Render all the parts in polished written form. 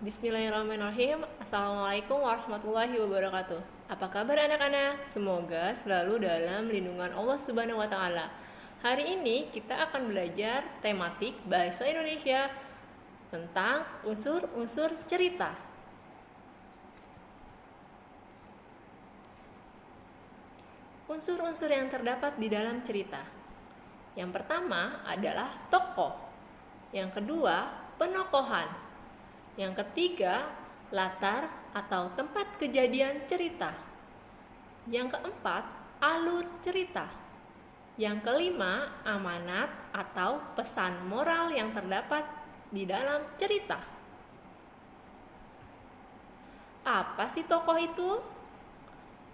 Bismillahirrahmanirrahim. Assalamualaikum warahmatullahi wabarakatuh. Apa kabar anak-anak? Semoga selalu dalam lindungan Allah Subhanahu wa taala. Hari ini kita akan belajar tematik bahasa Indonesia tentang unsur-unsur cerita. Unsur-unsur yang terdapat di dalam cerita. Yang pertama adalah tokoh. Yang kedua, penokohan. Yang ketiga, latar atau tempat kejadian cerita. Yang keempat, alur cerita. Yang kelima, amanat atau pesan moral yang terdapat di dalam cerita. Apa sih tokoh itu?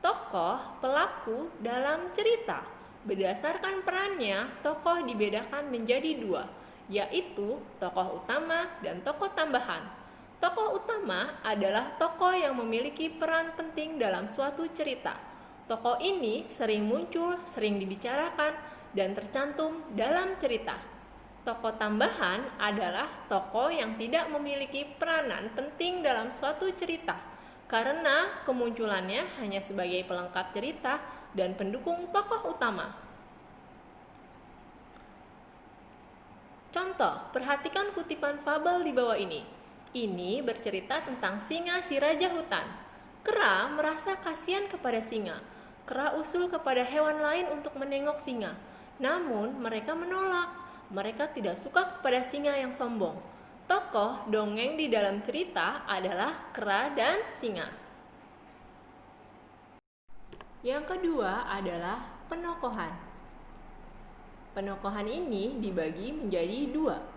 Tokoh pelaku dalam cerita. Berdasarkan perannya, tokoh dibedakan menjadi dua, yaitu tokoh utama dan tokoh tambahan. Tokoh utama adalah tokoh yang memiliki peran penting dalam suatu cerita. Tokoh ini sering muncul, sering dibicarakan, dan tercantum dalam cerita. Tokoh tambahan adalah tokoh yang tidak memiliki peranan penting dalam suatu cerita, karena kemunculannya hanya sebagai pelengkap cerita dan pendukung tokoh utama. Contoh, perhatikan kutipan fabel di bawah ini. Ini bercerita tentang singa si raja hutan. Kera merasa kasihan kepada singa. Kera usul kepada hewan lain untuk menengok singa. Namun mereka menolak. Mereka tidak suka kepada singa yang sombong. Tokoh dongeng di dalam cerita adalah kera dan singa. Yang kedua adalah penokohan. Penokohan ini dibagi menjadi dua.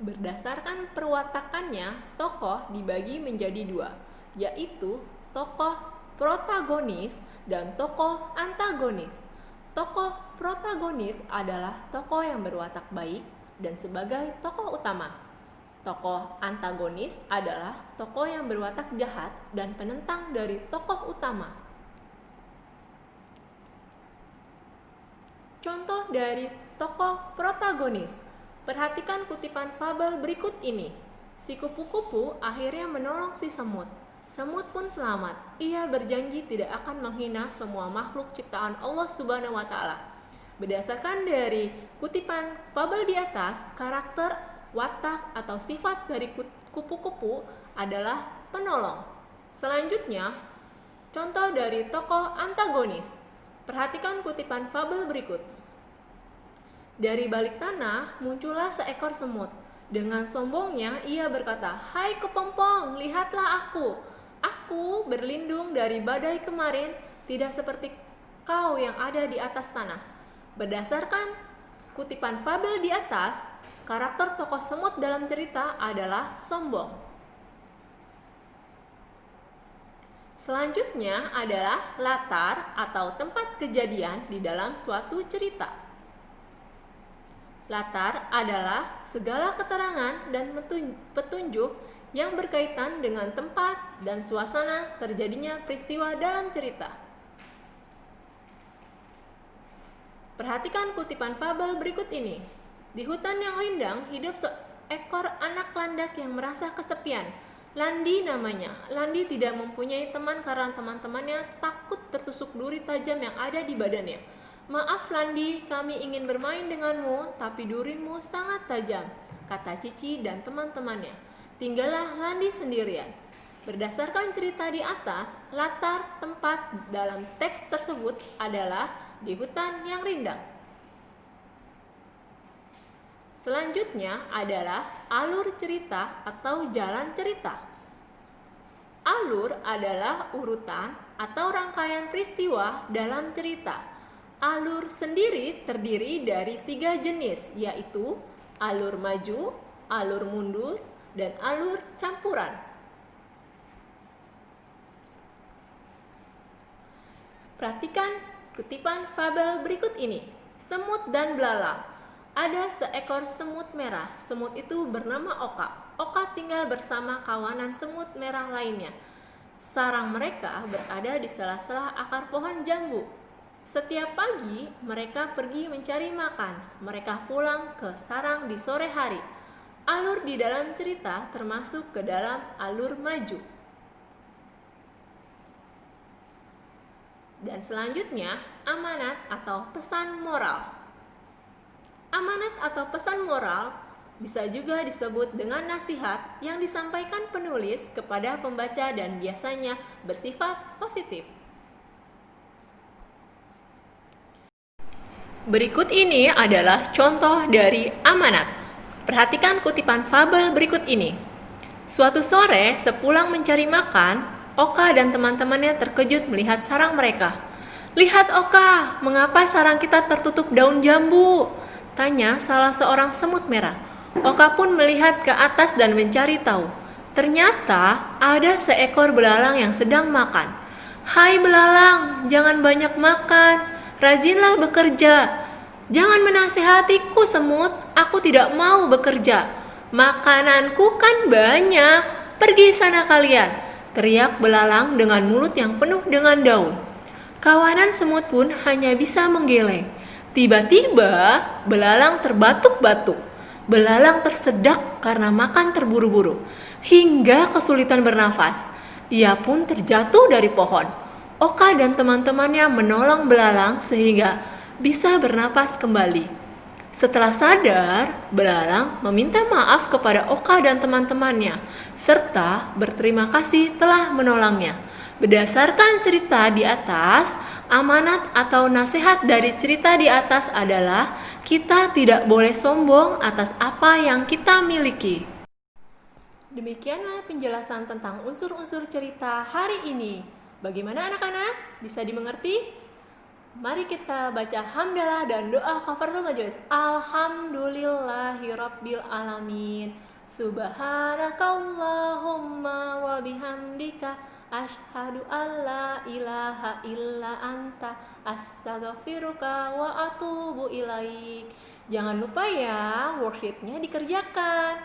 Berdasarkan perwatakannya, tokoh dibagi menjadi dua, yaitu tokoh protagonis dan tokoh antagonis. Tokoh protagonis adalah tokoh yang berwatak baik dan sebagai tokoh utama. Tokoh antagonis adalah tokoh yang berwatak jahat dan penentang dari tokoh utama. Contoh dari tokoh protagonis. Perhatikan kutipan fabel berikut ini. Si kupu-kupu akhirnya menolong si semut. Semut pun selamat. Ia berjanji tidak akan menghina semua makhluk ciptaan Allah Subhanahu wa taala. Berdasarkan dari kutipan fabel di atas, karakter, watak atau sifat dari kupu-kupu adalah penolong. Selanjutnya, contoh dari tokoh antagonis. Perhatikan kutipan fabel berikut. Dari balik tanah muncullah seekor semut. Dengan sombongnya ia berkata, "Hai kepompong, lihatlah aku. Aku berlindung dari badai kemarin, tidak seperti kau yang ada di atas tanah." Berdasarkan kutipan fabel di atas, karakter tokoh semut dalam cerita adalah sombong. Selanjutnya adalah latar atau tempat kejadian di dalam suatu cerita. Latar adalah segala keterangan dan petunjuk yang berkaitan dengan tempat dan suasana terjadinya peristiwa dalam cerita. Perhatikan kutipan fabel berikut ini. Di hutan yang rindang hidup seekor anak landak yang merasa kesepian. Landi namanya. Landi tidak mempunyai teman karena teman-temannya takut tertusuk duri tajam yang ada di badannya. "Maaf Landi, kami ingin bermain denganmu, tapi durimu sangat tajam," kata Cici dan teman-temannya. Tinggallah Landi sendirian. Berdasarkan cerita di atas, latar tempat dalam teks tersebut adalah di hutan yang rindang. Selanjutnya adalah alur cerita atau jalan cerita. Alur adalah urutan atau rangkaian peristiwa dalam cerita. Alur sendiri terdiri dari 3 jenis, yaitu alur maju, alur mundur, dan alur campuran. Perhatikan kutipan fabel berikut ini. Semut dan belalang. Ada seekor semut merah. Semut itu bernama Oka. Oka tinggal bersama kawanan semut merah lainnya. Sarang mereka berada di sela-sela akar pohon jambu. Setiap pagi mereka pergi mencari makan. Mereka pulang ke sarang di sore hari. Alur di dalam cerita termasuk ke dalam alur maju. Dan selanjutnya, amanat atau pesan moral. Amanat atau pesan moral bisa juga disebut dengan nasihat yang disampaikan penulis kepada pembaca dan biasanya bersifat positif. Berikut ini adalah contoh dari amanat. Perhatikan kutipan fabel berikut ini. Suatu sore, sepulang mencari makan, Oka dan teman-temannya terkejut melihat sarang mereka. "Lihat Oka, mengapa sarang kita tertutup daun jambu?" tanya salah seorang semut merah. Oka pun melihat ke atas dan mencari tahu. Ternyata ada seekor belalang yang sedang makan. "Hai belalang, jangan banyak makan. Rajinlah bekerja. Jangan menasehatiku semut, aku tidak mau bekerja. Makananku kan banyak. Pergi sana kalian," teriak belalang dengan mulut yang penuh dengan daun. Kawanan semut pun hanya bisa menggeleng. Tiba-tiba belalang terbatuk-batuk. Belalang tersedak karena makan terburu-buru, hingga kesulitan bernafas. Ia pun terjatuh dari pohon. Oka dan teman-temannya menolong belalang sehingga bisa bernapas kembali. Setelah sadar, belalang meminta maaf kepada Oka dan teman-temannya, serta berterima kasih telah menolongnya. Berdasarkan cerita di atas, amanat atau nasihat dari cerita di atas adalah kita tidak boleh sombong atas apa yang kita miliki. Demikianlah penjelasan tentang unsur-unsur cerita hari ini. Bagaimana anak-anak? Bisa dimengerti? Mari kita baca hamdalah dan doa kafaratul majelis. Alhamdulillahirabbil alamin. Subhanakallahumma wa bihamdika asyhadu alla ilaha illa anta astaghfiruka wa atubu ilaik. Jangan lupa ya, worksheet-nya dikerjakan.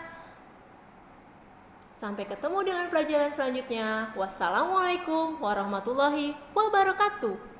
Sampai ketemu dengan pelajaran selanjutnya. Wassalamualaikum warahmatullahi wabarakatuh.